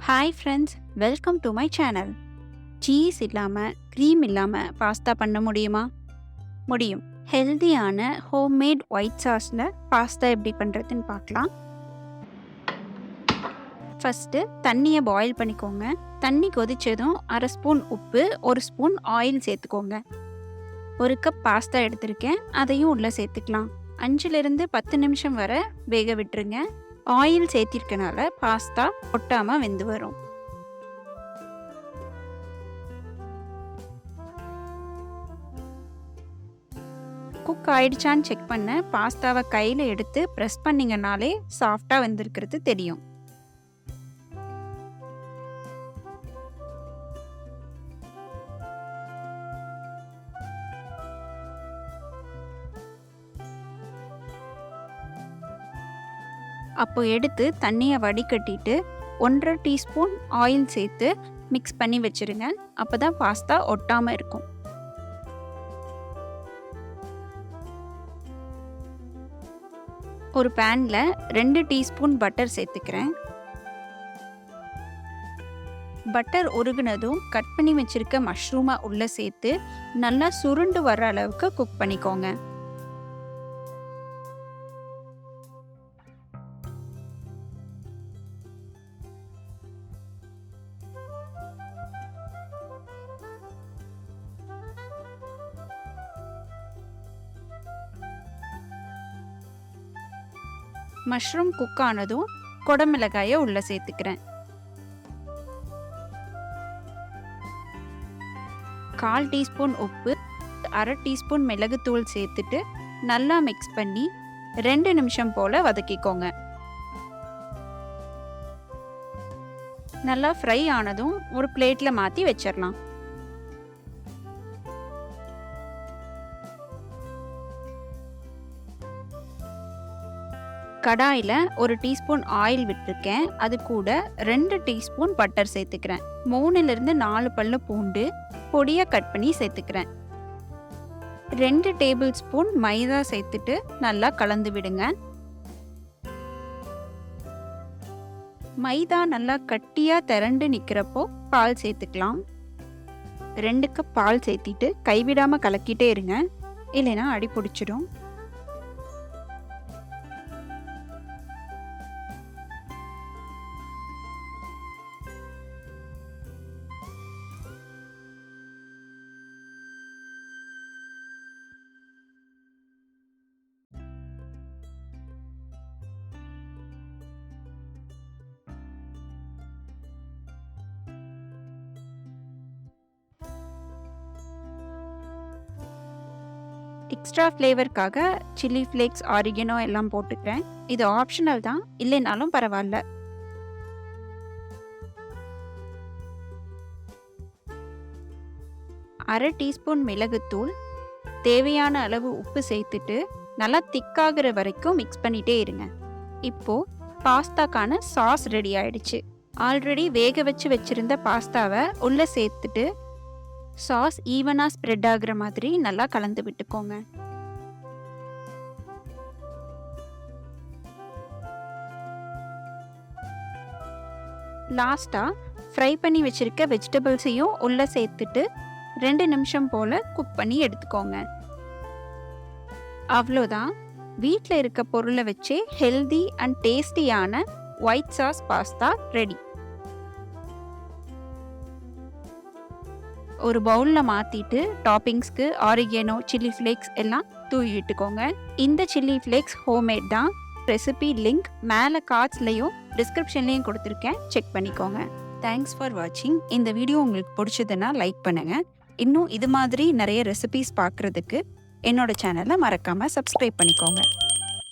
Hi friends, welcome to my channel. Cheese இல்லாமல் cream இல்லாமல் pasta பண்ண முடியுமா? முடியும். ஹெல்தியான ஹோம்மேட் ஒயிட் சாஸில் பாஸ்தா எப்படி பண்ணுறதுன்னு பார்க்கலாம். ஃபஸ்ட்டு தண்ணியை பாயில் பண்ணிக்கோங்க. தண்ணி கொதித்ததும் 1/2 ஸ்பூன் உப்பு, 1 ஸ்பூன் ஆயில் சேர்த்துக்கோங்க. 1 கப் பாஸ்தா எடுத்திருக்கேன், அதையும் உள்ளே சேர்த்துக்கலாம். 5லிருந்து 10 நிமிஷம் வரை வேக விட்டுருங்க. ஆயில் சேர்த்திருக்கனால பாஸ்தா ஒட்டாமல் வெந்து வரும். குக் ஆயிடுச்சான்னு செக் பண்ண பாஸ்தாவை கையில் எடுத்து ப்ரெஸ் பண்ணிங்கனாலே சாஃப்டாக வெந்திருக்கிறது தெரியும். அப்போ எடுத்து தண்ணியை வடிகட்டிட்டு 1/2 டீஸ்பூன் ஆயில் சேர்த்து மிக்ஸ் பண்ணி வச்சுருங்க. அப்போ தான் பாஸ்தா ஒட்டாமல் இருக்கும். ஒரு பேனில் 2 டீஸ்பூன் பட்டர் சேர்த்துக்கிறேன். பட்டர் உருகுனதும் கட் பண்ணி வச்சுருக்க மஷ்ரூமை உள்ளே சேர்த்து நல்லா சுருண்டு வர அளவுக்கு குக் பண்ணிக்கோங்க. மஷ்ரூம் குக் ஆனதும் குடமிளகாயை உள்ளே சேர்த்துக்கிறேன். 1/4 டீஸ்பூன் உப்பு, 1/2 டீஸ்பூன் மிளகுத்தூள் சேர்த்துட்டு நல்லா மிக்ஸ் பண்ணி 2 நிமிஷம் போல் வதக்கிக்கோங்க. நல்லா ஃப்ரை ஆனதும் ஒரு பிளேட்டில் மாற்றி வச்சிடலாம். கடாயில் 1 டீஸ்பூன் ஆயில் விட்டுருக்கேன். அது கூட 2 டீஸ்பூன் பட்டர் சேர்த்துக்கிறேன். 3லிருந்து 4 பல்லு பூண்டு பொடியாக கட் பண்ணி சேர்த்துக்கிறேன். 2 டேபிள் ஸ்பூன் மைதா சேர்த்துட்டு நல்லா கலந்து விடுங்க. மைதா நல்லா கட்டியாக திரண்டு நிற்கிறப்போ பால் சேர்த்துக்கலாம். 2 கப் பால் சேர்த்திட்டு கைவிடாமல் கலக்கிட்டே இருங்க, இல்லைன்னா அடி பிடிச்சிடும். எக்ஸ்ட்ரா ஃப்ளேவருக்காக சில்லி ஃப்ளேக்ஸ், ஆரிகனோ எல்லாம் போட்டுக்கிறேன். இது ஆப்ஷனல் தான், இல்லைனாலும் பரவாயில்ல. அரை டீஸ்பூன் மிளகுத்தூள், தேவையான அளவு உப்பு சேர்த்துட்டு நல்லா திக்காகிற வரைக்கும் மிக்ஸ் பண்ணிட்டே இருங்க. இப்போ பாஸ்தாக்கான சாஸ் ரெடி ஆயிடுச்சு. ஆல்ரெடி வேக வச்சிருந்த பாஸ்தாவை உள்ளே சேர்த்துட்டு சாஸ் ஈவனாக ஸ்ப்ரெட் ஆகுற மாதிரி நல்லா கலந்து விட்டுக்கோங்க. லாஸ்ட்டாக ஃப்ரை பண்ணி வச்சுருக்க வெஜிடபிள்ஸையும் உள்ளே சேர்த்துட்டு 2 நிமிஷம் போல் குக் பண்ணி எடுத்துக்கோங்க. அவ்வளோதான், வீட்டில் இருக்க பொருளை வச்சே ஹெல்தி அண்ட் டேஸ்டியான ஒயிட் சாஸ் பாஸ்தா ரெடி. ஒரு பவுலில் மாற்றிட்டு டாப்பிங்ஸ்க்கு ஆரிகேனோ, சில்லி ஃப்ளேக்ஸ் எல்லாம் தூவி விட்டுக்கோங்க. இந்த சில்லி ஃப்ளேக்ஸ் ஹோம்மேட் தான். ரெசிபி லிங்க் மேலே கார்ட்ஸ்லையும் டிஸ்கிரிப்ஷன்லேயும் கொடுத்துருக்கேன், செக் பண்ணிக்கோங்க. தேங்க்ஸ் ஃபார் வாட்சிங். இந்த வீடியோ உங்களுக்கு பிடிச்சதுன்னா லைக் பண்ணுங்கள். இன்னும் இது மாதிரி நிறைய ரெசிபீஸ் பார்க்குறதுக்கு என்னோட சேனலை மறக்காமல் சப்ஸ்கிரைப் பண்ணிக்கோங்க.